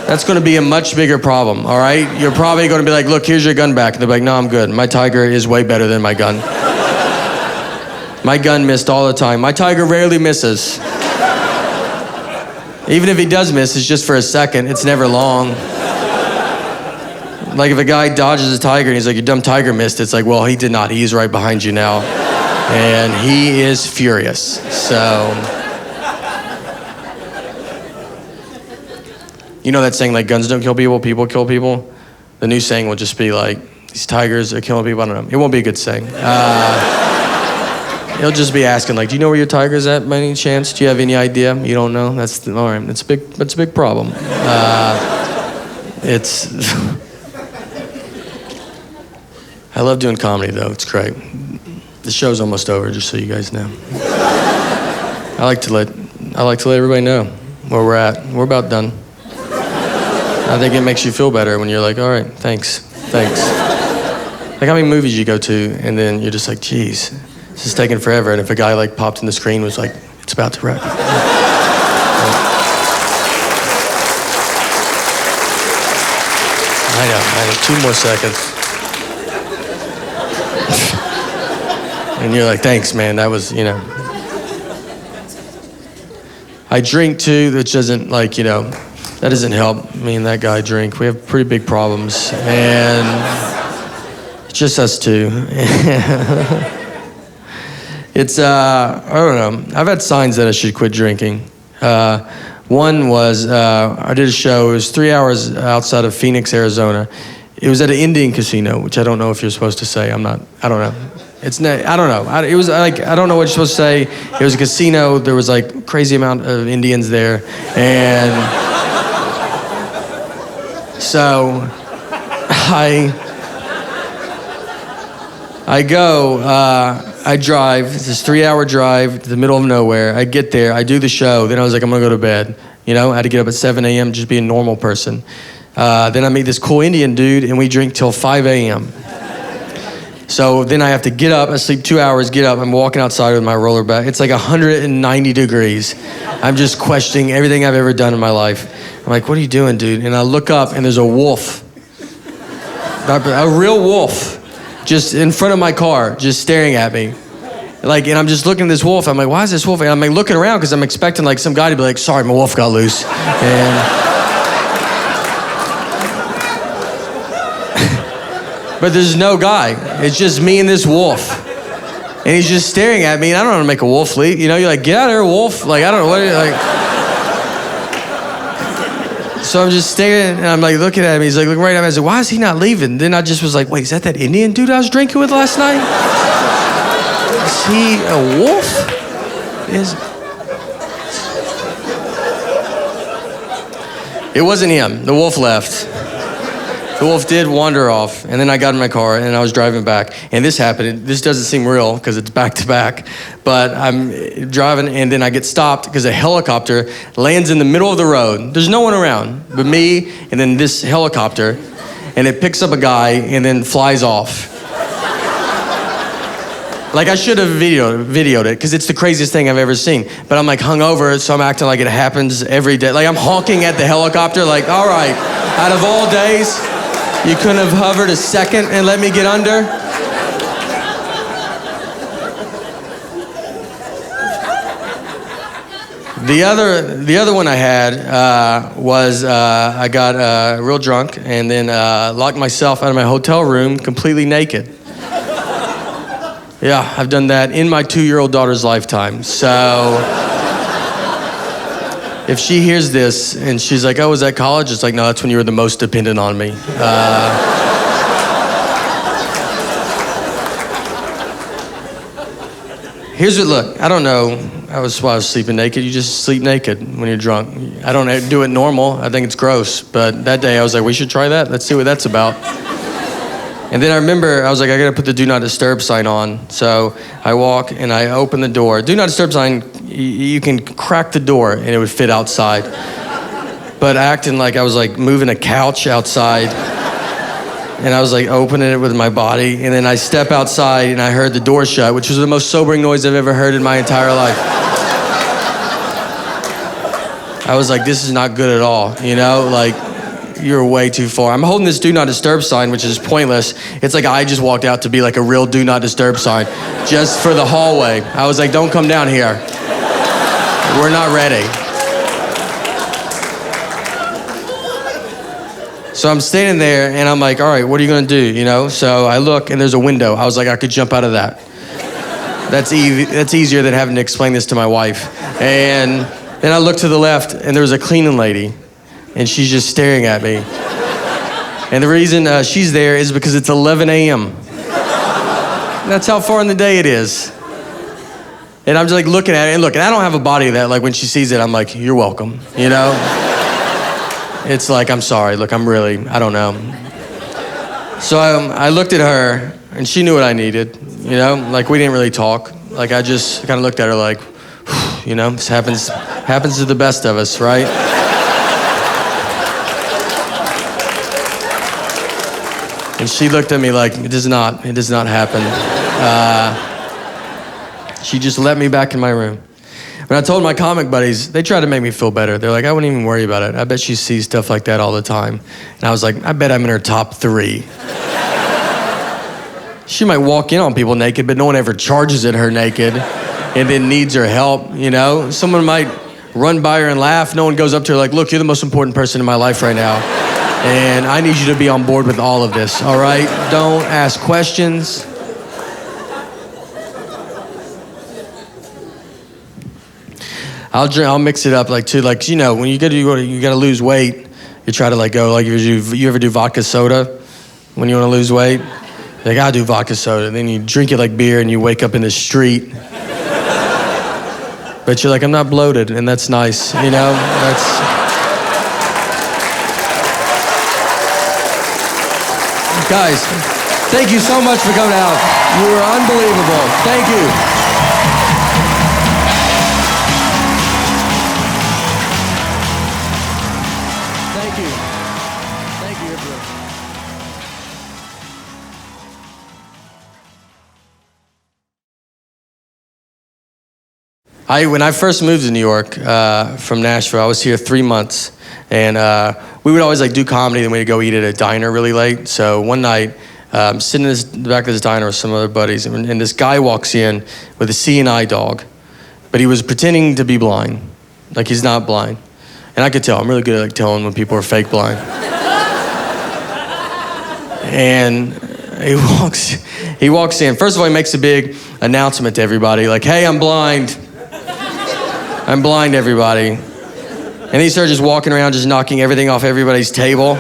That's going to be a much bigger problem, all right? You're probably going to be like, look, here's your gun back. And they're like, no, I'm good. My tiger is way better than my gun. My gun missed all the time. My tiger rarely misses. Even if he does miss, it's just for a second. It's never long. Like if a guy dodges a tiger and he's like, your dumb tiger missed, it's like, well, he did not. He is right behind you now. And he is furious. So... You know that saying, like, guns don't kill people, people kill people? The new saying will just be like, these tigers are killing people. I don't know. It won't be a good saying. He'll just be asking, like, do you know where your tiger's at by any chance? Do you have any idea? You don't know? All right. That's a big problem. I love doing comedy, though. It's great. The show's almost over, just so you guys know. I like to let everybody know where we're at. We're about done. I think it makes you feel better when you're like, all right, thanks. Like how many movies you go to and then you're just like, geez, this is taking forever. And if a guy like popped in the screen was like, it's about to wrap. I know, 2 more seconds. And you're like, thanks, man, that was, you know. I drink too, which doesn't like, you know, that doesn't help me and that guy drink. We have pretty big problems, and it's just us two. It's, I don't know. I've had signs that I should quit drinking. One was, I did a show. It was 3 hours outside of Phoenix, Arizona. It was at an Indian casino, which I don't know if you're supposed to say. I don't know. I don't know. It was like, I don't know what you're supposed to say. It was a casino. There was like crazy amount of Indians there, and... So, I drive, it's this 3-hour drive to the middle of nowhere. I get there, I do the show, then I was like, I'm gonna go to bed. You know, I had to get up at 7 a.m., just be a normal person. Then I meet this cool Indian dude, and we drink till 5 a.m. So then I have to get up, I sleep 2 hours, get up, I'm walking outside with my roller back. It's like 190 degrees. I'm just questioning everything I've ever done in my life. I'm like, what are you doing, dude? And I look up, and there's a wolf. A real wolf. Just in front of my car, just staring at me. Like, and I'm just looking at this wolf. I'm like, why is this wolf? And I'm like looking around, because I'm expecting like some guy to be like, sorry, my wolf got loose. But there's no guy. It's just me and this wolf. And he's just staring at me, and I don't know how to make a wolf leap. You know, you're like, get out of here, wolf. Like, I don't know what you're like. So I'm just staring, and I'm like looking at him. He's like looking right at me. I was like, why is he not leaving? Then I just was like, wait, is that Indian dude I was drinking with last night? Is he a wolf? It wasn't him. The wolf left. The wolf did wander off, and then I got in my car, and I was driving back. And this happened. This doesn't seem real because it's back to back, but I'm driving, and then I get stopped because a helicopter lands in the middle of the road. There's no one around but me and then this helicopter, and it picks up a guy and then flies off. Like, I should have videoed it because it's the craziest thing I've ever seen. But I'm like hungover, so I'm acting like it happens every day. Like, I'm honking at the helicopter, like, all right, out of all days, you couldn't have hovered a second and let me get under? The other one I had was I got real drunk and then locked myself out of my hotel room completely naked. Yeah, I've done that in my 2-year-old daughter's lifetime. So if she hears this and she's like, oh, was that college? It's like, no, that's when you were the most dependent on me. Here's what, look, I don't know. I was sleeping naked. You just sleep naked when you're drunk. I don't do it normal. I think it's gross. But that day I was like, we should try that. Let's see what that's about. And then I remember, I was like, I gotta put the do not disturb sign on. So I walk and I open the door. Do not disturb sign, you can crack the door and it would fit outside. But acting like I was like moving a couch outside. And I was like opening it with my body. And then I step outside and I heard the door shut, which was the most sobering noise I've ever heard in my entire life. I was like, this is not good at all, you know? Like, you're way too far. I'm holding this do not disturb sign, which is pointless. It's like I just walked out to be like a real do not disturb sign just for the hallway. I was like, don't come down here. We're not ready. So I'm standing there and I'm like, all right, what are you gonna do? You know? So I look and there's a window. I was like, I could jump out of that. That's easier than having to explain this to my wife. And then I look to the left and there was a cleaning lady. And she's just staring at me. And the reason she's there is because it's 11 a.m. That's how far in the day it is. And I'm just like looking at it, and look, and I don't have a body that, like, when she sees it, I'm like, you're welcome, you know? It's like, I'm sorry, look, I don't know. So I looked at her, and she knew what I needed, you know? Like, we didn't really talk. Like, I just kind of looked at her like, you know, this happens to the best of us, right? And she looked at me like, it does not happen. She just let me back in my room. When I told my comic buddies, they tried to make me feel better. They're like, I wouldn't even worry about it. I bet she sees stuff like that all the time. And I was like, I bet I'm in her top 3. She might walk in on people naked, but no one ever charges at her naked and then needs her help, you know? Someone might run by her and laugh. No one goes up to her like, look, you're the most important person in my life right now. And I need you to be on board with all of this, all right? Don't ask questions. I'll mix it up like too, like, you know, when you gotta lose weight, you try to like go, like you ever do vodka soda when you wanna lose weight? Like, I'll do vodka soda. Then you drink it like beer and you wake up in the street. But you're like, I'm not bloated, and that's nice, you know? Guys, thank you so much for coming out. You were unbelievable. Thank you. Thank you. Thank you, everyone. When I first moved to New York from Nashville, I was here 3 months. And we would always like do comedy, then we'd go eat at a diner really late. So one night, I'm sitting in the back of this diner with some other buddies, and this guy walks in with a seeing-eye dog, but he was pretending to be blind, like he's not blind. And I could tell. I'm really good at like telling when people are fake blind. And he walks in. First of all, he makes a big announcement to everybody, like, hey, I'm blind. I'm blind, everybody. And he started just walking around, just knocking everything off everybody's table.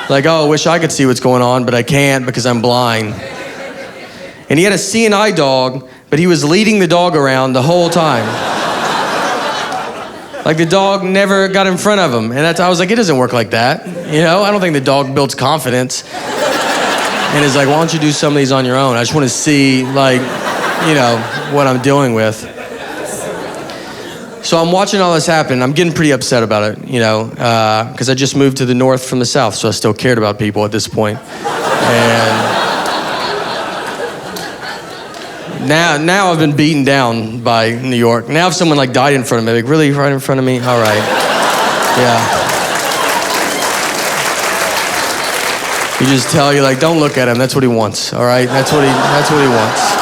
Like, oh, I wish I could see what's going on, but I can't because I'm blind. And he had a CNI dog, but he was leading the dog around the whole time. Like the dog never got in front of him. And I was like, it doesn't work like that. You know, I don't think the dog builds confidence. And he's like, why don't you do some of these on your own? I just want to see, like, you know, what I'm dealing with. So I'm watching all this happen. I'm getting pretty upset about it, you know, because I just moved to the north from the south, so I still cared about people at this point. And now I've been beaten down by New York. Now if someone like died in front of me, like, really, right in front of me? All right, yeah. You just tell you, like, don't look at him. That's what he wants. All right, that's what he wants.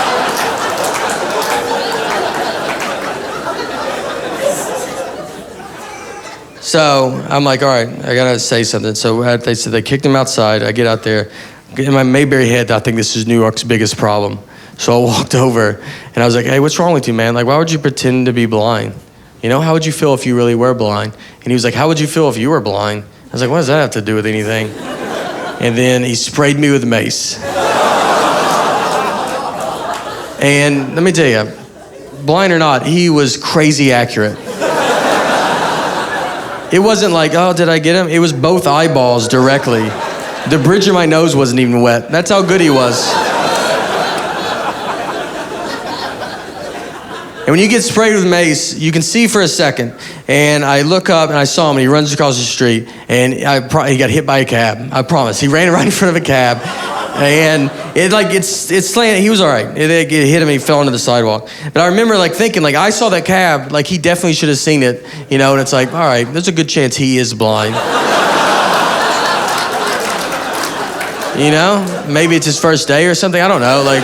So I'm like, all right, I gotta say something. So they said they kicked him outside. I get out there. In my Mayberry head, I think this is New York's biggest problem. So I walked over and I was like, hey, what's wrong with you, man? Like, why would you pretend to be blind? You know, how would you feel if you really were blind? And he was like, how would you feel if you were blind? I was like, what does that have to do with anything? And then he sprayed me with mace. And let me tell you, blind or not, he was crazy accurate. It wasn't like, oh, did I get him? It was both eyeballs directly. The bridge of my nose wasn't even wet. That's how good he was. And when you get sprayed with mace, you can see for a second. And I look up and I saw him and he runs across the street and he got hit by a cab. I promise. He ran right in front of a cab. And it's slanted. He was all right. It hit him and he fell onto the sidewalk. But I remember like thinking, like, I saw that cab, like he definitely should have seen it, you know, and it's like, all right, there's a good chance he is blind. You know, maybe it's his first day or something. I don't know, like.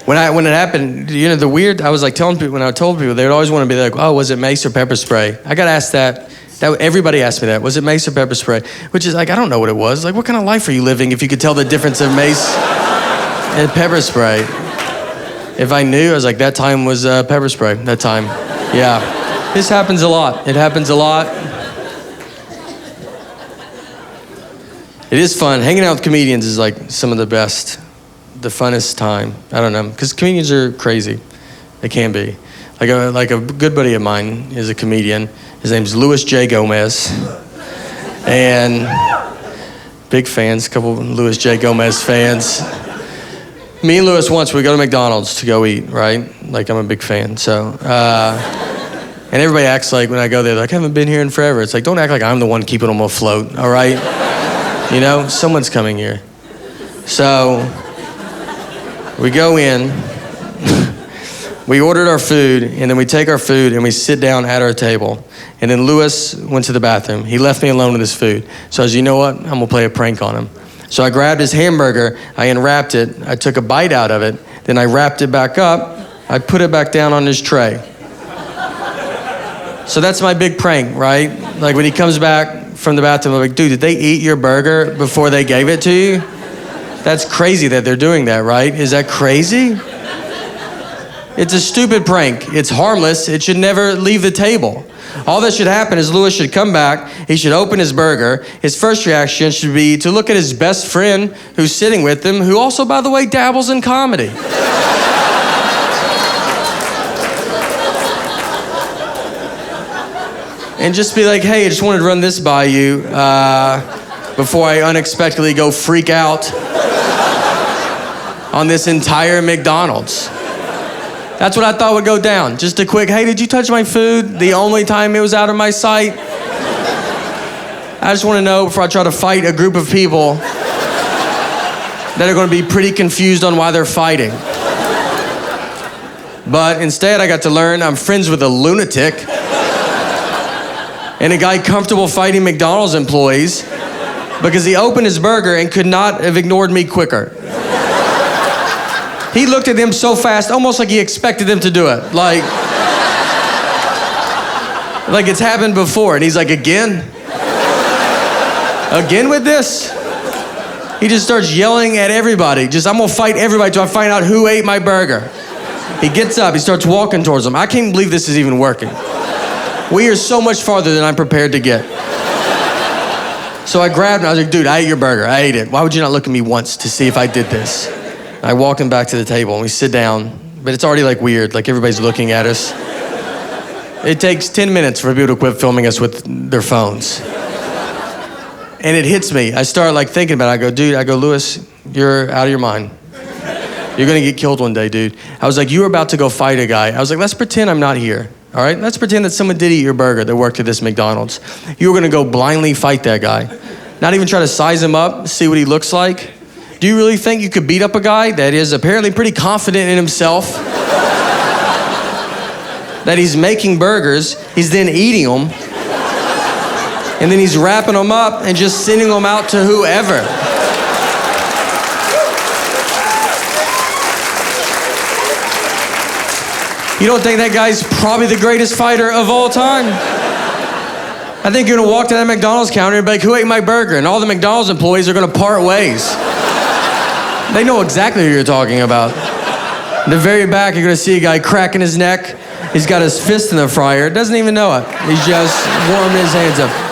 When it happened, you know, I was like telling people, when I told people, they would always want to be like, oh, was it mace or pepper spray? I got asked that. Everybody asked me that. Was it mace or pepper spray? Which is like, I don't know what it was. Like, what kind of life are you living if you could tell the difference of mace and pepper spray? If I knew, I was like, that time was pepper spray, that time. Yeah. This happens a lot. It happens a lot. It is fun. Hanging out with comedians is like some of the best, the funnest time. I don't know, because comedians are crazy. They can be. Like a good buddy of mine is a comedian. His name's Louis J. Gomez. And big fans, a couple Louis J. Gomez fans. Me and Louis once, we go to McDonald's to go eat, right? Like, I'm a big fan, so. And everybody acts like when I go there, like, I haven't been here in forever. It's like, don't act like I'm the one keeping them afloat, all right? You know, someone's coming here. So, we go in, we ordered our food, and then we take our food and we sit down at our table. And then Louis went to the bathroom. He left me alone with his food. So I was, you know what? I'm gonna play a prank on him. So I grabbed his hamburger, I unwrapped it, I took a bite out of it, then I wrapped it back up, I put it back down on his tray. So that's my big prank, right? Like when he comes back from the bathroom, I'm like, dude, did they eat your burger before they gave it to you? That's crazy that they're doing that, right? Is that crazy? It's a stupid prank. It's harmless. It should never leave the table. All that should happen is Louis should come back, he should open his burger. His first reaction should be to look at his best friend who's sitting with him, who also, by the way, dabbles in comedy. And just be like, hey, I just wanted to run this by you before I unexpectedly go freak out on this entire McDonald's. That's what I thought would go down. Just a quick, hey, did you touch my food? The only time it was out of my sight. I just want to know before I try to fight a group of people that are going to be pretty confused on why they're fighting. But instead, I got to learn I'm friends with a lunatic and a guy comfortable fighting McDonald's employees because he opened his burger and could not have ignored me quicker. He looked at them so fast, almost like he expected them to do it. Like, Like it's happened before. And he's like, again? Again with this? He just starts yelling at everybody. I'm gonna fight everybody till I find out who ate my burger. He gets up, he starts walking towards them. I can't believe this is even working. We are so much farther than I'm prepared to get. So I grabbed him, I was like, dude, I ate your burger, I ate it. Why would you not look at me once to see if I did this? I walk him back to the table and we sit down, but it's already like weird, like everybody's looking at us. It takes 10 minutes for people to quit filming us with their phones. And it hits me. I start like thinking about it. I go, Lewis, you're out of your mind. You're gonna get killed one day, dude. I was like, you were about to go fight a guy. I was like, let's pretend I'm not here, all right? Let's pretend that someone did eat your burger that worked at this McDonald's. You were gonna go blindly fight that guy. Not even try to size him up, see what he looks like. Do you really think you could beat up a guy that is apparently pretty confident in himself? That he's making burgers, he's then eating them, and then he's wrapping them up and just sending them out to whoever. You don't think that guy's probably the greatest fighter of all time? I think you're gonna walk to that McDonald's counter and be like, who ate my burger? And all the McDonald's employees are gonna part ways. They know exactly who you're talking about. In the very back, you're gonna see a guy cracking his neck. He's got his fist in the fryer, doesn't even know it. He's just warming his hands up.